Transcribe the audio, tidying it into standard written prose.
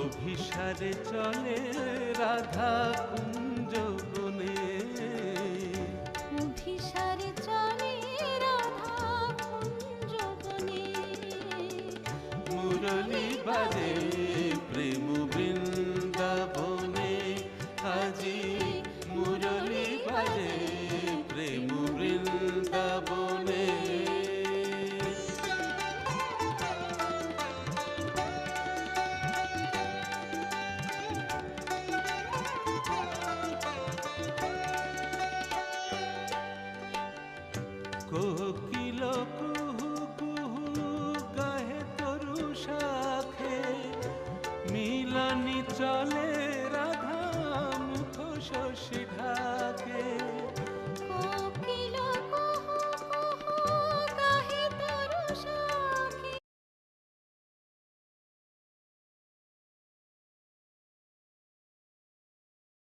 অভিসারে চলে রাধা কুঞ্জ বনে, অভিসারে চলে রাধা কুঞ্জ বনে। মুরলী বাজে প্রেম বৃন্দাবনে, আজি মুরলী বাজে প্রেম বৃন্দাবনে। কোকিল কুহু কুহু গাহে তরু শাখে, মিলনি চলে